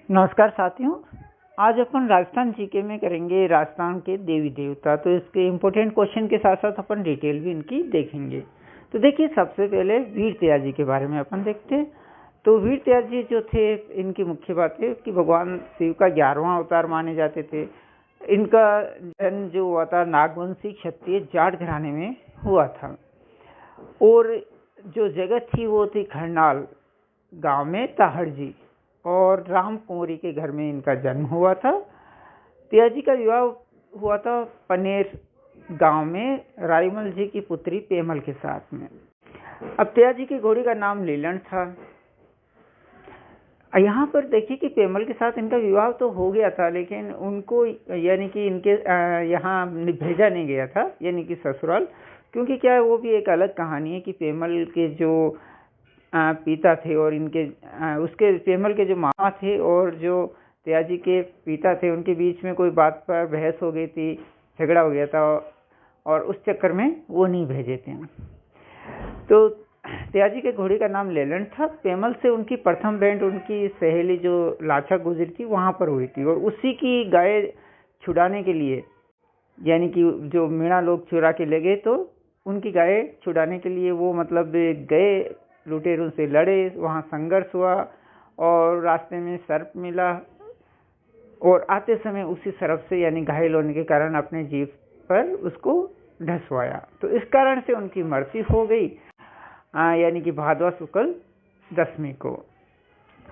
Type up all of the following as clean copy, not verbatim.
नमस्कार साथियों, आज अपन राजस्थान जीके में करेंगे राजस्थान के देवी देवता। तो इसके इम्पोर्टेंट क्वेश्चन के साथ साथ अपन डिटेल भी इनकी देखेंगे। तो देखिए, सबसे पहले वीर त्याजी के बारे में अपन देखते हैं। तो वीर त्याजी जो थे, इनकी मुख्य बात है कि भगवान शिव का 11वां अवतार माने जाते थे। इनका जन्म जो हुआ था नागवंशी क्षत्रिय जाट घराने में हुआ था, और जो जगह थी वो थी खरनाल गांव में ताहड़जी, और राम कुंवरी के घर में इनका जन्म हुआ था। त्याजी का विवाह हुआ था पनेर गांव में रायमल जी की पुत्री पेमल के साथ में। अब त्याजी की घोड़ी का नाम लीलन था। यहाँ पर देखिए कि पेमल के साथ इनका विवाह तो हो गया था, लेकिन उनको यानी कि इनके यहाँ भेजा नहीं गया था, यानी कि ससुराल, क्योंकि क्या है, वो भी एक अलग कहानी है कि पेमल के जो पिता थे और इनके उसके पेमल के जो मामा थे और जो त्याजी के पिता थे, उनके बीच में कोई बात पर बहस हो गई थी, झगड़ा हो गया था, और उस चक्कर में वो नहीं भेजे थे। तो त्याजी के घोड़ी का नाम लेलन था। पेमल से उनकी प्रथम भेंट उनकी सहेली जो लाचा गुजरी थी वहां पर हुई थी, और उसी की गाय छुड़ाने के लिए, यानी कि जो मीणा लोग चुरा के ले गए, तो उनकी गाय छुड़ाने के लिए वो मतलब गए, लुटेरों से लड़े, वहाँ संघर्ष हुआ, और रास्ते में सर्प मिला, और आते समय उसी सर्प से यानी घायल होने के कारण अपने जीभ पर उसको ढसवाया। तो इस कारण से उनकी मृत्यु हो गई, यानी कि भादवा शुक्ल 10वीं को।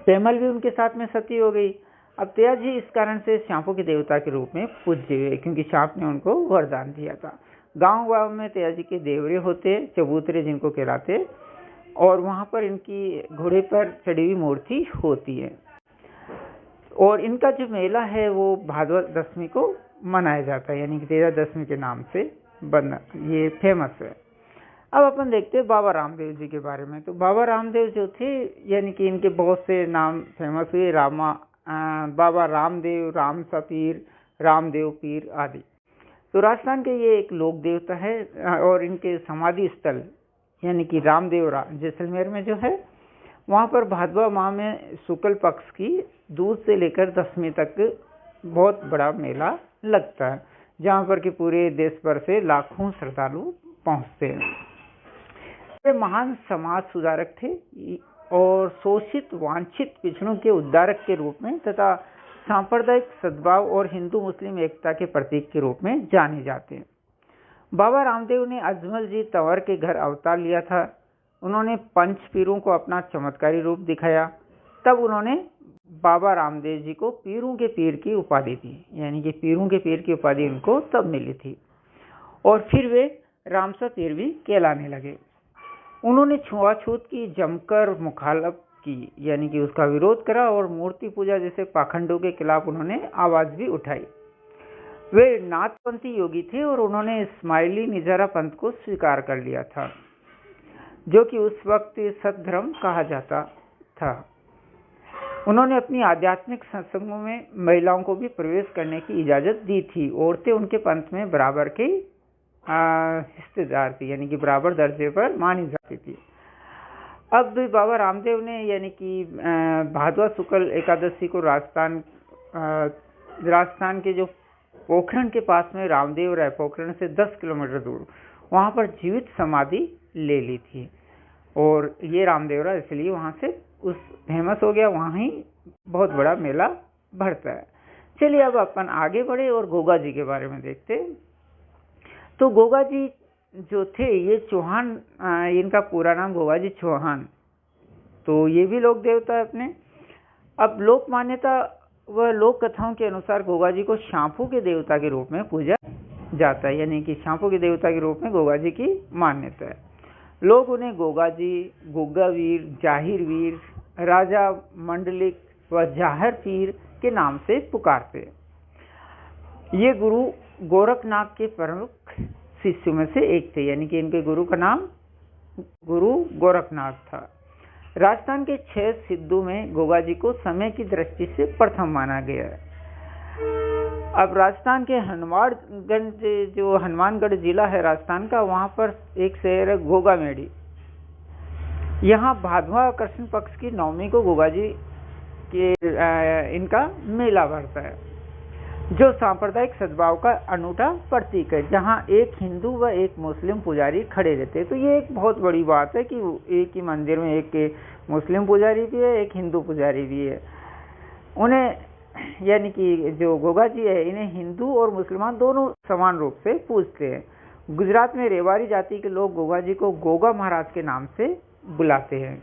पेमल भी उनके साथ में सती हो गई। अब त्याजी इस कारण से सांपों के देवता के रूप में पूज्य हुए, क्योंकि सांप ने उनको वरदान दिया था। गांव में त्याजी के देवरे होते, चबूतरे जिनको कहलाते, और वहां पर इनकी घोड़े पर चढ़ी हुई मूर्ति होती है, और इनका जो मेला है वो भादवा 10वीं को मनाया जाता है, यानी कि 13 के नाम से ये फेमस है। अब अपन देखते हैं बाबा रामदेव जी के बारे में। तो बाबा रामदेव जो थे, यानी कि इनके बहुत से नाम फेमस हुए, बाबा रामदेव, राम सपीर, रामदेव पीर आदि। तो राजस्थान के ये एक लोक देवता है, और इनके समाधि स्थल यानी कि रामदेव जैसलमेर में जो है, वहाँ पर भादवा माह में शुक्ल पक्ष की दूध से लेकर 10वीं तक बहुत बड़ा मेला लगता है, जहाँ पर कि पूरे देश भर से लाखों श्रद्धालु पहुँचते हैं। वे महान समाज सुधारक थे और शोषित वांछित पिछड़ों के उद्धारक के रूप में तथा सांप्रदायिक सद्भाव और हिंदू मुस्लिम एकता के प्रतीक के रूप में जाने जाते हैं। बाबा रामदेव ने अजमल जी तंवर के घर अवतार लिया था। उन्होंने पंच पीरों को अपना चमत्कारी रूप दिखाया। तब उन्होंने बाबा रामदेव जी को पीरों के पीर की उपाधि दी, यानी कि पीरों के पीर की उपाधि उनको तब मिली थी, और फिर वे रामसा पीर भी कहलाने लगे। उन्होंने छुआछूत की जमकर मुखालफ की, यानी कि उसका विरोध करा, और मूर्ति पूजा जैसे पाखंडों के खिलाफ उन्होंने आवाज भी उठाई। वे नाथपंथी योगी थे, और उन्होंने इस्माइली निजारा पंथ को स्वीकार कर लिया था, जो कि उस वक्त सतधर्म कहा जाता था। उन्होंने अपनी आध्यात्मिक सत्संगों में महिलाओं को भी प्रवेश करने की इजाजत दी थी। औरतें उनके पंथ में बराबर की हिस्सेदार थी, यानी कि बराबर दर्जे पर मानी जाती थी। अब बाबा रामदेव ने, यानी कि भादवा शुक्ल एकादशी को राजस्थान के जो पोखरण के पास में रामदेव राय, पोखरण से 10 किलोमीटर दूर, वहां पर जीवित समाधि ले ली थी, और ये रामदेव राय इसलिए वहां से फेमस हो गया, वहां ही बहुत बड़ा मेला भरता है। चलिए अब अपन आगे बढ़े और गोगा जी के बारे में देखते। तो गोगा जी जो थे, ये चौहान, इनका पूरा नाम गोगा जी चौहान। तो ये भी लोक देवता है अपने। अब लोक मान्यता व लोक कथाओं के अनुसार गोगा जी को सांपों के देवता के रूप में पूजा जाता है, यानी कि सांपों के देवता के रूप में गोगा जी की मान्यता है। लोग उन्हें गोगा जी, गोगा वीर, जाहिर वीर, राजा मंडलिक व जाहर पीर के नाम से पुकारते हैं। ये गुरु गोरखनाथ के प्रमुख शिष्यों में से एक थे, यानी कि इनके गुरु का नाम गुरु गोरखनाथ था। राजस्थान के 6 सिद्धों में गोगा जी को समय की दृष्टि से प्रथम माना गया है। अब राजस्थान के हनुमानगढ़ जिला है राजस्थान का, वहां पर एक शहर है गोगामेड़ी। यहाँ भादवा कृष्ण पक्ष की 9वीं को गोगा जी कि इनका मेला भरता है, जो सांप्रदायिक सद्भाव का अनूठा प्रतीक है, जहां एक हिंदू व एक मुस्लिम पुजारी खड़े रहते हैं। तो ये एक बहुत बड़ी बात है कि एक ही मंदिर में एक मुस्लिम पुजारी भी है, एक हिंदू पुजारी भी है। उन्हें यानी कि जो गोगा जी है, इन्हें हिंदू और मुसलमान दोनों समान रूप से पूजते हैं। गुजरात में रेवाड़ी जाति के लोग गोगा जी को गोगा महाराज के नाम से बुलाते हैं।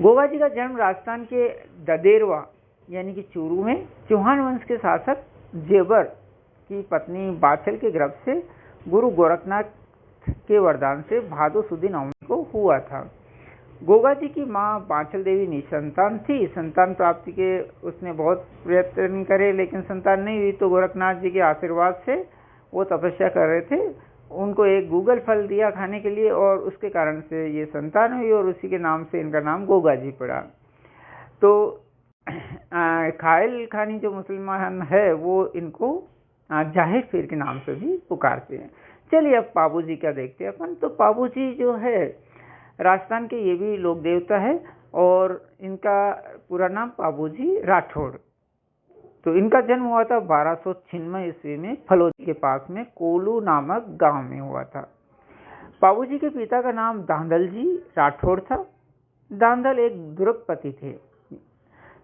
गोगा जी का जन्म राजस्थान के ददेरवा यानी कि चूरू में चौहान वंश के शासक जेबर की पत्नी बाछल के गर्भ से गुरु गोरखनाथ के वरदान से भादो सुदी नवमी को हुआ था। गोगा जी की मां बाछल देवी निसंतान थी। संतान प्राप्ति के उसने बहुत प्रयत्न करे, लेकिन संतान नहीं हुई। तो गोरखनाथ जी के आशीर्वाद से, वो तपस्या कर रहे थे, उनको एक गूगल फल दिया खाने के लिए, और उसके कारण से ये संतान हुई और उसी के नाम से इनका नाम गोगा जी पड़ा। तो खाइल खानी जो मुसलमान है वो इनको जाहिर पीर के नाम से भी पुकारते हैं। चलिए अब पाबू जी का देखते हैं अपन। तो पाबू जी जो है राजस्थान के ये भी लोक देवता है, और इनका पूरा नाम पाबू जी राठौड़। तो इनका जन्म हुआ था 1296 ईस्वी में फलोदी के पास में कोलू नामक गांव में हुआ था। पाबू जी के पिता का नाम दांदल जी राठौड़ था। दांदल एक द्रुपति थे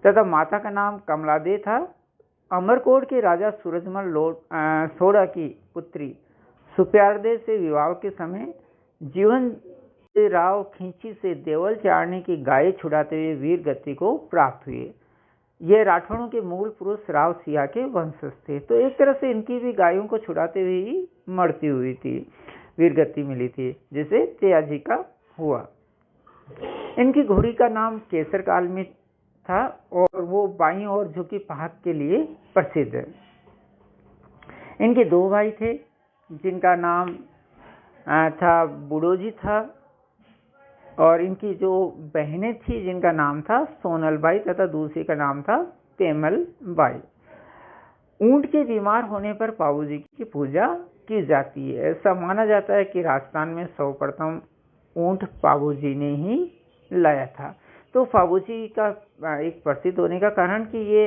तथा माता का नाम कमलादे था। अमरकोट के राजा सूरजमल सोड़ा की पुत्री सुप्यारदे से विवाह के समय जीवन से राव खींची से देवल चारने की गाय छुड़ाते हुए वीर गति को प्राप्त हुए। ये राठौड़ों के मूल पुरुष राव सिया के वंशज थे। तो एक तरह से इनकी भी गायों को छुड़ाते हुए ही मरती हुई थी, वीर गति मिली थी, जिसे तेया जी का हुआ। इनकी घोड़ी का नाम केसर काल में था और वो बाईं और झुकी पहाड़ के लिए प्रसिद्ध है। इनके दो भाई थे, जिनका नाम था बुडोजी था, और इनकी जो बहनें थी जिनका नाम था सोनल बाई तथा दूसरी का नाम था पेमल बाई। ऊंट के बीमार होने पर पाबू जी की पूजा की जाती है। ऐसा माना जाता है कि राजस्थान में सर्वप्रथम ऊंट पाबू जी ने ही लाया था। तो पाबू जी का एक प्रसिद्ध होने का कारण कि ये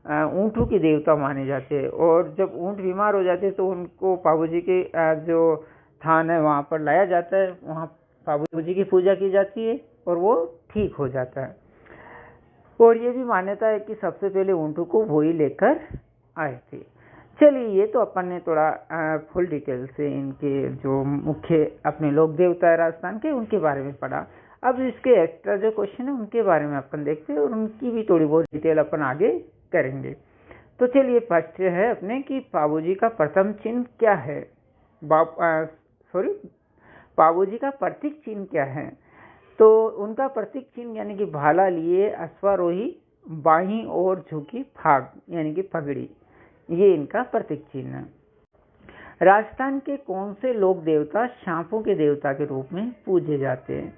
ऊंटों की देवता माने जाते हैं, और जब ऊंट बीमार हो जाते हैं तो उनको पाबू जी के जो थान है वहाँ पर लाया जाता है, वहाँ पाबू जी की पूजा की जाती है और वो ठीक हो जाता है। और ये भी मान्यता है कि सबसे पहले ऊंटों को वो ही लेकर आए थे। चलिए, ये तो अपन ने थोड़ा फुल डिटेल से इनके जो मुख्य अपने लोक देवता है राजस्थान के, उनके बारे में पढ़ा। अब इसके एक्स्ट्रा जो क्वेश्चन है उनके बारे में अपन देखते हैं और उनकी भी थोड़ी बहुत डिटेल अपन आगे करेंगे। तो चलिए, फर्स्ट है अपने कि पाबू जी का प्रथम चिन्ह क्या है, पाबू जी का प्रतीक चिन्ह क्या है। तो उनका प्रतीक चिन्ह यानी कि भाला लिए अश्वारोही, बाहीं और झुकी फाग यानी कि पगड़ी, ये इनका प्रतीक चिन्ह है। राजस्थान के कौन से लोक देवता सांपों के देवता के रूप में पूजे जाते हैं।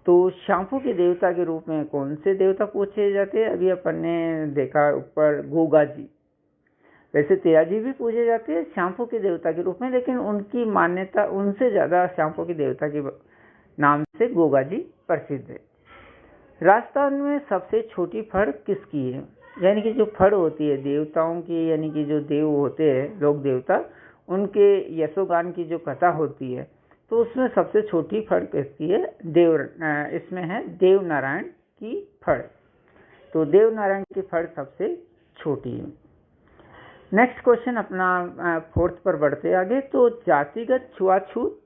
तो सांपों के देवता के रूप में कौन से देवता पूजे जाते हैं, अभी अपन ने देखा ऊपर गोगा जी। वैसे तेया जी भी पूजे जाते हैं सांपों के देवता के रूप में, लेकिन उनकी मान्यता उनसे ज्यादा सांपों के देवता के नाम से गोगा जी प्रसिद्ध है। राजस्थान में सबसे छोटी फड़ किसकी है, यानी कि जो फड़ होती है देवताओं की, यानी कि जो देव होते हैं लोक देवता, उनके यशोगान की जो कथा होती है, तो उसमें सबसे छोटी फड़ किसकी है, इसमें है देव नारायण की फड़। तो देव नारायण की फड़ सबसे छोटी है। नेक्स्ट क्वेश्चन अपना फोर्थ पर बढ़ते आगे। तो जातिगत छुआछूत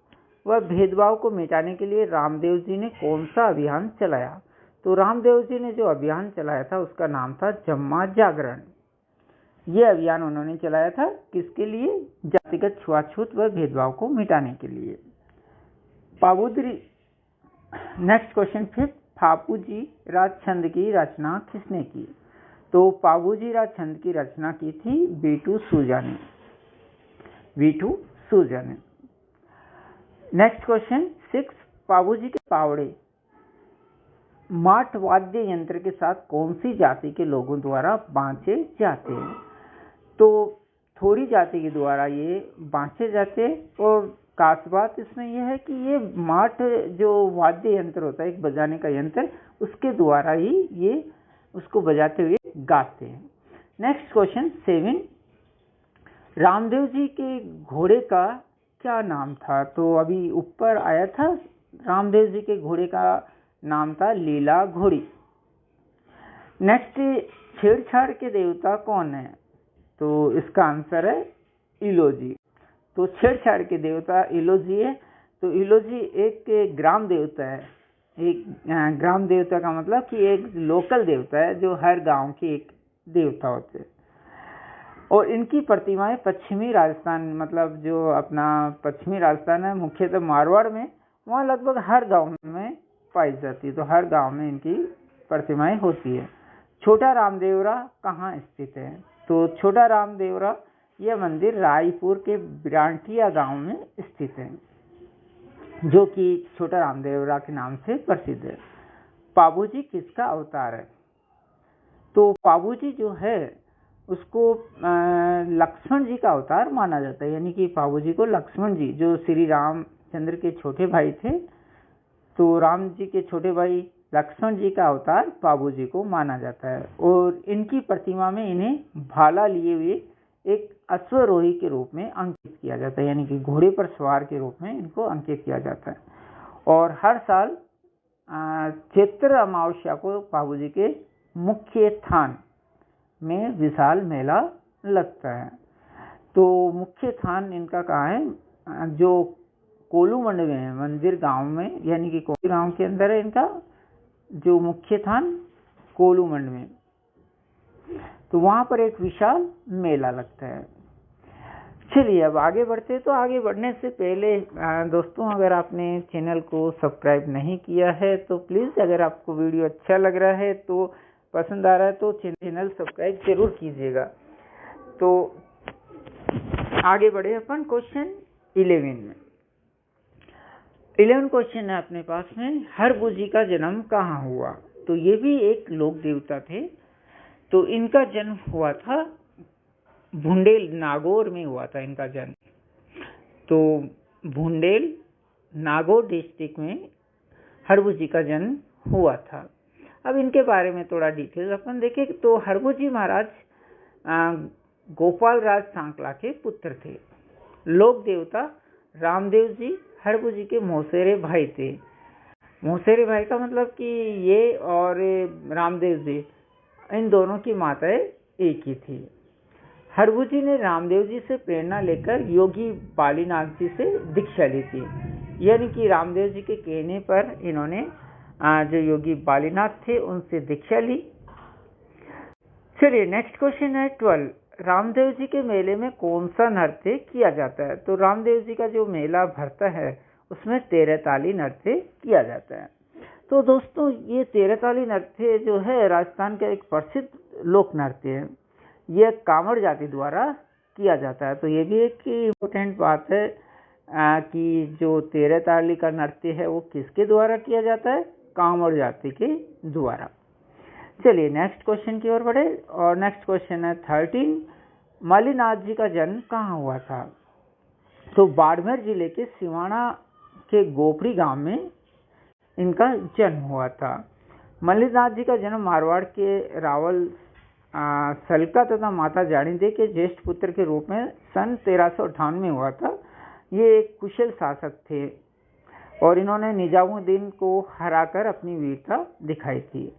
व भेदभाव को मिटाने के लिए रामदेव जी ने कौन सा अभियान चलाया। तो रामदेव जी ने जो अभियान चलाया था उसका नाम था जम्मा जागरण। ये अभियान उन्होंने चलाया था किसके लिए, जातिगत छुआछूत व भेदभाव को मिटाने के लिए। नेक्स्ट क्वेश्चन फिफ्थ, पाबू जी राज छंद की रचना किसने की। तो पाबू जी राज छंद की रचना की थी वीटू सूजा ने। नेक्स्ट क्वेश्चन सिक्स, पाबू जी के पावड़े माठ वाद्य यंत्र के साथ कौन सी जाति के लोगों द्वारा बांचे जाते हैं। तो थोड़ी जाति के द्वारा ये बांचे जाते हैं, और खास बात इसमें यह है कि ये माठ जो वाद्य यंत्र होता है, एक बजाने का यंत्र, उसके द्वारा ही ये उसको बजाते हुए गाते हैं। नेक्स्ट क्वेश्चन 7, रामदेव जी के घोड़े का क्या नाम था? तो अभी ऊपर आया था, रामदेव जी के घोड़े का नाम था लीला घोड़ी। नेक्स्ट, छेड़छाड़ के देवता कौन है? तो इसका आंसर है इलोजी। तो छेड़छाड़ के देवता इलोजी है। तो इलोजी एक ग्राम देवता है। एक ग्राम देवता का मतलब कि एक लोकल देवता है जो हर गांव के एक देवता होते हैं। और इनकी प्रतिमाएं पश्चिमी राजस्थान, मतलब जो अपना पश्चिमी राजस्थान है, मुख्यतः मारवाड़ में, वहाँ लगभग हर गांव में पाई जाती है। तो हर गांव में इनकी प्रतिमाएं होती है। छोटा रामदेवरा कहाँ स्थित है? तो छोटा रामदेवरा यह मंदिर रायपुर के बिरांटिया गांव में स्थित है, जो कि छोटा रामदेवरा के नाम से प्रसिद्ध है। पाबूजी किसका अवतार है? तो पाबूजी जो है उसको लक्ष्मण जी का अवतार माना जाता है, यानी कि पाबूजी को लक्ष्मण जी, जो श्री रामचंद्र के छोटे भाई थे, तो राम जी के छोटे भाई लक्ष्मण जी का अवतार पाबूजी को माना जाता है। और इनकी प्रतिमा में इन्हें भाला लिए हुए एक अश्वरोही के रूप में अंकित किया जाता है, यानी कि घोड़े पर सवार के रूप में इनको अंकित किया जाता है। और हर साल चैत्र अमावस्या को पाबूजी के मुख्य थान में विशाल मेला लगता है। तो मुख्य थान इनका कहाँ है? जो कोलूमंड में है, मंदिर गांव में, यानी कि कोलू गांव के अंदर है इनका जो मुख्य थान, कोलूमंड में। तो वहां पर एक विशाल मेला लगता है। चलिए अब आगे बढ़ते। तो आगे बढ़ने से पहले दोस्तों, अगर आपने चैनल को सब्सक्राइब नहीं किया है तो प्लीज़, अगर आपको वीडियो अच्छा लग रहा है, तो पसंद आ रहा है, तो चैनल सब्सक्राइब जरूर कीजिएगा। तो आगे बढ़े अपन क्वेश्चन 11 में। 11 क्वेश्चन है अपने पास में, हरबुजी का जन्म कहाँ हुआ? तो ये भी एक लोक देवता थे। तो इनका जन्म हुआ था भुंडेल नागौर में हुआ था इनका जन्म। तो भुंडेल नागौर डिस्ट्रिक्ट में हरबुजी का जन्म हुआ था। अब इनके बारे में थोड़ा डिटेल अपन देखें। तो हरबुजी महाराज गोपाल राज सांकला के पुत्र थे। लोक देवता रामदेव जी हरबुजी के मौसेरे भाई थे। मौसेरे भाई का मतलब कि ये और रामदेव जी, इन दोनों की माताएं एक ही थी। हरबुजी ने रामदेव जी से प्रेरणा लेकर योगी बालीनाथ जी से दीक्षा ली थी, यानी कि रामदेव जी के कहने पर इन्होंने जो योगी बालीनाथ थे उनसे दीक्षा ली। चलिए नेक्स्ट क्वेश्चन है 12, रामदेव जी के मेले में कौन सा नृत्य किया जाता है? तो रामदेव जी का जो मेला भरता है उसमें 13 ताली नृत्य किया जाता है। तो दोस्तों, ये 13 ताली नृत्य जो है राजस्थान का एक प्रसिद्ध लोक नृत्य है। यह कांवड़ जाति द्वारा किया जाता है। तो ये भी एक इम्पोर्टेंट बात है कि जो 13 ताली का नृत्य है वो किसके द्वारा किया जाता है? कांवड़ जाति के द्वारा। चलिए नेक्स्ट क्वेश्चन की ओर बढ़े। और नेक्स्ट क्वेश्चन है 13, मल्लीनाथ जी का जन्म कहाँ हुआ था? तो बाड़मेर जिले के सिवाना के गोपरी गांव में इनका जन्म हुआ था। मल्लीनाथ जी का जन्म मारवाड़ के रावल सलका तथा माता जानीदे के ज्येष्ठ पुत्र के रूप में सन 1358 में हुआ था। ये एक कुशल शासक थे और इन्होंने निजामुद्दीन को हराकर अपनी वीरता दिखाई थी।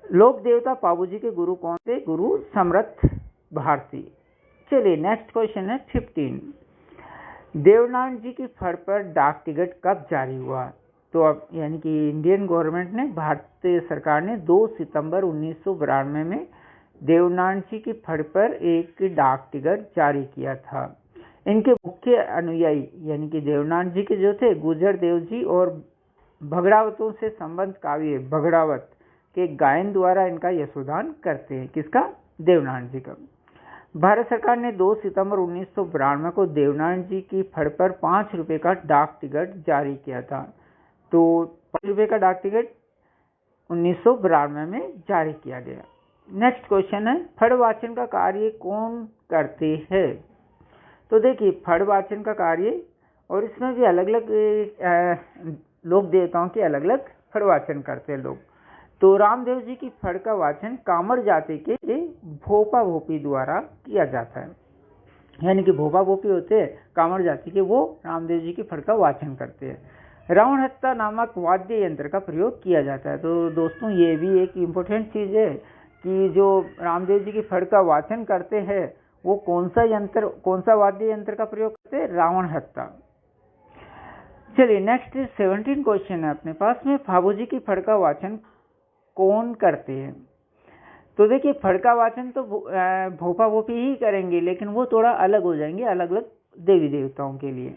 लोक देवता पाबूजी के गुरु कौन थे? गुरु समर्थ भारती। चलिए नेक्स्ट क्वेश्चन है 15, देवनारायण जी की फड़ पर डाक टिकट कब जारी हुआ? तो अब यानी कि इंडियन गवर्नमेंट ने, भारतीय सरकार ने 2 सितंबर 1992 में देवनारायण जी की फड़ पर एक डाक टिकट जारी किया था। इनके मुख्य अनुयायी यानी कि देवनारायण जी के जो थे गुजर देव जी और भगड़ावतों से संबंध काव्य भगड़ावत के गायन द्वारा इनका यशोदान करते हैं। किसका? देवनारायण जी का। भारत सरकार ने 2 सितंबर 1992 को देवनारायण जी की फड़ पर 5 रुपये का डाक टिकट जारी किया था। तो 5 रुपये का डाक टिकट 1992 में जारी किया गया। नेक्स्ट क्वेश्चन है, फड़ वाचन का कार्य कौन करते हैं? तो देखिए, फड़ वाचन का कार्य, और इसमें भी अलग अलग लोक देवताओं के अलग अलग फड़ वाचन करते हैं लोग। तो रामदेव जी की फड़ का वाचन कामड़ जाति के भोपा भोपी द्वारा किया जाता है, यानी कि भोपा भोपी होते हैं कामड़ जाति के, वो रामदेव जी की फड़ का वाचन करते हैं। रावण हत्ता नामक वाद्य यंत्र का प्रयोग किया जाता है। तो दोस्तों ये भी एक इम्पोर्टेंट चीज है कि जो रामदेव जी की फड़ का वाचन करते हैं वो कौन सा वाद्य यंत्र का प्रयोग करते हैं, रावण हत्ता। चलिए नेक्स्ट 17 क्वेश्चन है अपने पास में, फाबू जी की फड़ का वाचन कौन करते हैं। तो देखिए फड़ का वाचन तो भोपा भोपी ही करेंगे, लेकिन वो थोड़ा अलग हो जाएंगे, अलग अलग देवी देवताओं के लिए।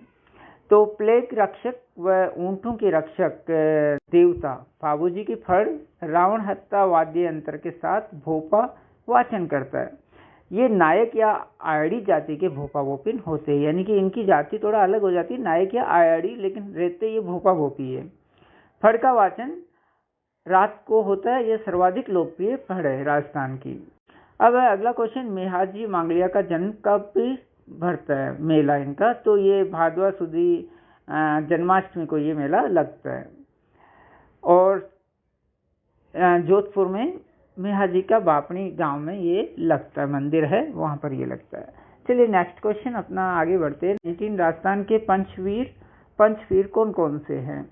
तो प्लेग रक्षक व ऊंटों के रक्षक देवता फाबू जी की फड़ रावण हत्ता वाद्य यंत्र के साथ भोपा वाचन करता है। ये नायक या आयड़ी जाति के भोपा भोपिन होते हैं, यानी कि इनकी जाति थोड़ा अलग हो जाती है, नायक या आयड़ी, लेकिन रहते ये भोपा भोपी है। फड़ का वाचन रात को होता है, यह सर्वाधिक लोकप्रिय फड़ है राजस्थान की। अब अगला क्वेश्चन, मेहाजी मांगलिया का जन्म कब भरता है मेला इनका। तो ये भादवा सुदी जन्माष्टमी को ये मेला लगता है, और जोधपुर में मेहाजी का बापनी गांव में ये लगता है, मंदिर है वहां पर ये लगता है। चलिए नेक्स्ट क्वेश्चन अपना आगे बढ़ते हैं। 19 राजस्थान के पंचवीर कौन कौन से हैं।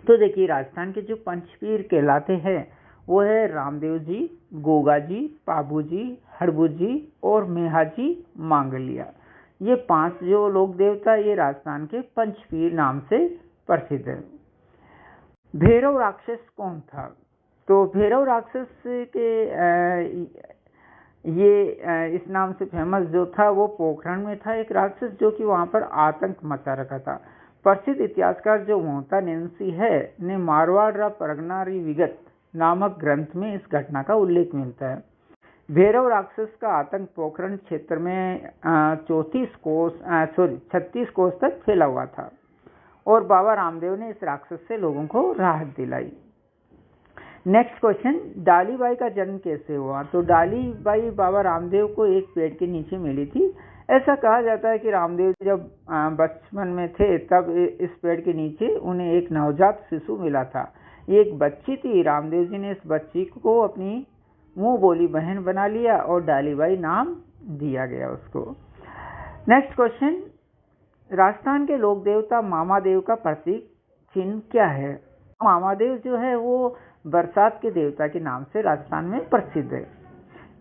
तो देखिए राजस्थान के जो पंचवीर कहलाते हैं वो है रामदेव जी, गोगा जी, पाबू जी, हड़बू जी और मेहाजी मांगलिया। ये 5 जो लोक देवता ये राजस्थान के पंचवीर नाम से प्रसिद्ध है। भैरव राक्षस कौन था। तो भैरव राक्षस के इस नाम से फेमस जो था वो पोखरण में था एक राक्षस, जो कि वहां पर आतंक मचा रखा था। प्रसिद्ध इतिहासकार जो मोहता नेंसी है ने मारवाड़ परगनारी विगत नामक ग्रंथ में इस घटना का उल्लेख मिलता है। भैरव राक्षस का आतंक पोखरण क्षेत्र में 36 कोस तक फैला हुआ था, और बाबा रामदेव ने इस राक्षस से लोगों को राहत दिलाई। नेक्स्ट क्वेश्चन, डालीबाई का जन्म कैसे हुआ। तो डालीबाई बाबा रामदेव को एक पेड़ के नीचे मिली थी। ऐसा कहा जाता है कि रामदेव जब बचपन में थे तब इस पेड़ के नीचे उन्हें एक नवजात शिशु मिला था। ये एक बच्ची थी। रामदेव जी ने इस बच्ची को अपनी मुंह बोली बहन बना लिया और डालीबाई नाम दिया गया उसको। नेक्स्ट क्वेश्चन, राजस्थान के लोक देवता मामादेव का प्रतीक चिन्ह क्या है। मामादेव जो है वो बरसात के देवता के नाम से राजस्थान में प्रसिद्ध है।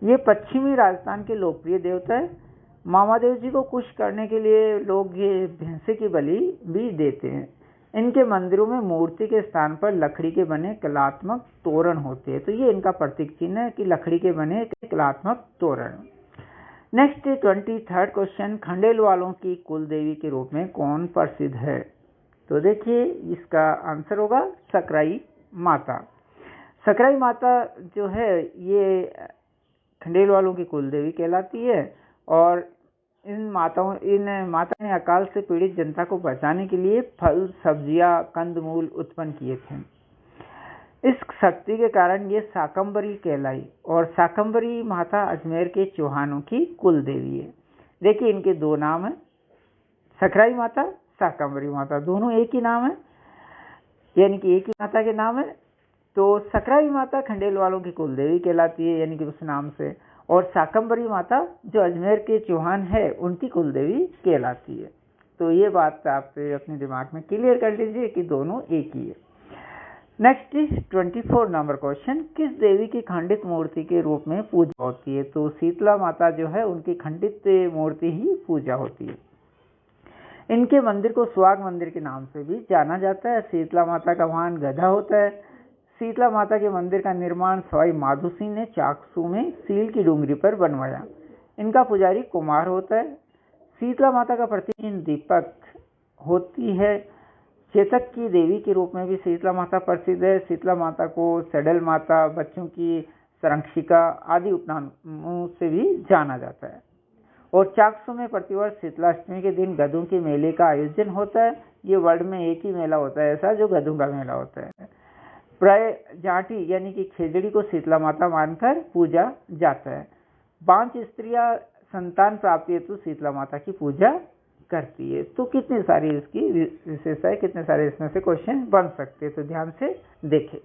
ये पश्चिमी राजस्थान के लोकप्रिय देवता है। मामादेव जी को खुश करने के लिए लोग ये भैंसे की बलि भी देते हैं। इनके मंदिरों में मूर्ति के स्थान पर लकड़ी के बने कलात्मक तोरण होते हैं। तो ये इनका प्रतीक चिन्ह है कि लकड़ी के बने कलात्मक तोरण। नेक्स्ट 23rd क्वेश्चन, खंडेल वालों की कुल देवी के रूप में कौन प्रसिद्ध है। तो देखिए इसका आंसर होगा सकराई माता। सकराई माता जो है ये खंडेल वालों की कुल देवी कहलाती है, और इन माता ने अकाल से पीड़ित जनता को बचाने के लिए फल, सब्जियां, कंदमूल उत्पन्न किए थे। इस शक्ति के कारण ये शाकंभरी कहलाई, और शाकंभरी माता अजमेर के चौहानों की कुल देवी है। देखिए इनके 2 नाम है, सकराई माता, शाकंभरी माता, दोनों एक ही नाम है, यानी कि एक ही माता के नाम है। तो सकराई माता खंडेल वालों की कुल देवी कहलाती है, यानी कि उस नाम से, और शाकंभरी माता जो अजमेर के चौहान है उनकी कुल देवी कहलाती है। तो ये बात आप अपने दिमाग में क्लियर कर लीजिए कि दोनों एक ही है। नेक्स्ट 24 नंबर क्वेश्चन, किस देवी की खंडित मूर्ति के रूप में पूजा होती है। तो शीतला माता जो है उनकी खंडित मूर्ति ही पूजा होती है। इनके मंदिर को सुहाग मंदिर के नाम से भी जाना जाता है। शीतला माता का वाहन गधा होता है। शीतला माता के मंदिर का निर्माण सवाई माधो सिंह ने चाकसू में सील की डूंगरी पर बनवाया। इनका पुजारी कुमार होता है। शीतला माता का प्रतीक चिन्ह दीपक होती है। चेतक की देवी के रूप में भी शीतला माता प्रसिद्ध है। शीतला माता को सडल माता, बच्चों की संरक्षिका आदि उपनामों से भी जाना जाता है। और चाकसू में प्रतिवर्ष शीतलाष्टमी के दिन गधों के मेले का आयोजन होता है। ये वर्ल्ड में एक ही मेला होता है ऐसा जो गधों का मेला होता है। प्राय जाटी यानी कि खेजड़ी को शीतला माता मानकर पूजा जाता है। 5 स्त्रियां संतान प्राप्ति हेतु शीतला माता की पूजा करती है। तो कितनी सारी इसकी विशेषताएं, कितने सारे इसमें से क्वेश्चन बन सकते हैं, तो ध्यान से देखें।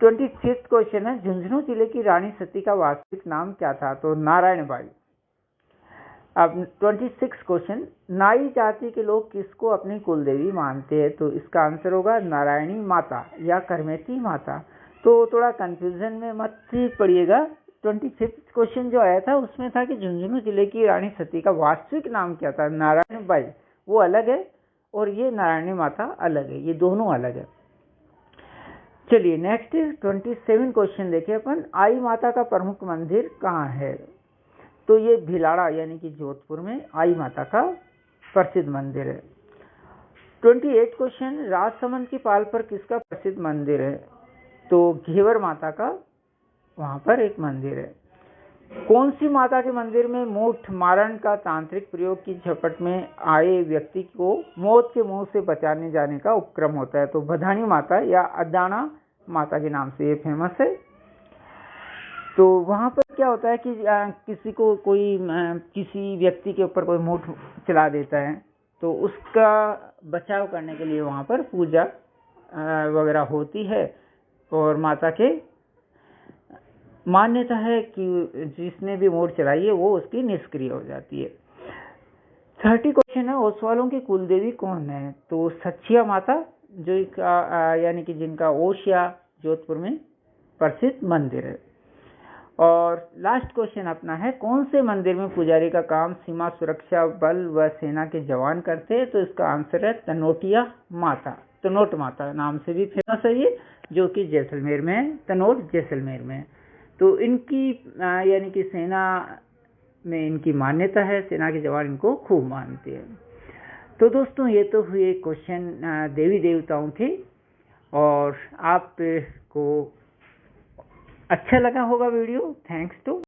25th क्वेश्चन है, झुंझुनू जिले की रानी सती का वास्तविक नाम क्या था? तो नारायण बाई। अब 26 क्वेश्चन, नाई जाति के लोग किसको अपनी कुलदेवी मानते हैं? तो इसका आंसर होगा नारायणी माता या करमेती माता। तो थोड़ा कंफ्यूजन में मत पड़िएगा। 25 क्वेश्चन जो आया था उसमें था कि झुंझुनू जिले की रानी सती का वास्तविक नाम क्या था? नारायण बाई, वो अलग है, और ये नारायणी माता अलग है, ये दोनों अलग है। चलिए नेक्स्ट 27 क्वेश्चन देखिए अपन, आई माता का प्रमुख मंदिर कहाँ है? तो ये भिलाड़ा यानी कि जोधपुर में आई माता का प्रसिद्ध मंदिर है। 28 क्वेश्चन, राजसमंद की पाल पर किसका प्रसिद्ध मंदिर है? तो घेवर माता का वहां पर एक मंदिर है। कौन सी माता के मंदिर में मूठ मारण का तांत्रिक प्रयोग की झपट में आए व्यक्ति को मौत के मुंह से बचाने जाने का उपक्रम होता है? तो बधानी माता या अदाना माता के नाम से ये फेमस है। तो वहां पर क्या होता है कि किसी को कोई किसी व्यक्ति के ऊपर कोई मूठ चला देता है, तो उसका बचाव करने के लिए वहां पर पूजा वगैरह होती है, और माता के मान्यता है कि जिसने भी मोड़ चलाई है वो उसकी निष्क्रिय हो जाती है। 30 क्वेश्चन है, ओसवालों की कुलदेवी कौन है? तो सचिया माता, जो यानी कि जिनका ओसिया जोधपुर में प्रसिद्ध मंदिर है। और लास्ट क्वेश्चन अपना है, कौन से मंदिर में पुजारी का काम सीमा सुरक्षा बल व सेना के जवान करते हैं? तो इसका आंसर है तनोटिया माता, तनोट माता नाम से भी फेमस है ये, जो कि जैसलमेर में है, तनोट जैसलमेर में। तो इनकी यानी कि सेना में इनकी मान्यता है, सेना के जवान इनको खूब मानते हैं। तो दोस्तों ये तो हुए क्वेश्चन देवी देवताओं के, और आपको अच्छा लगा होगा वीडियो। Thanks to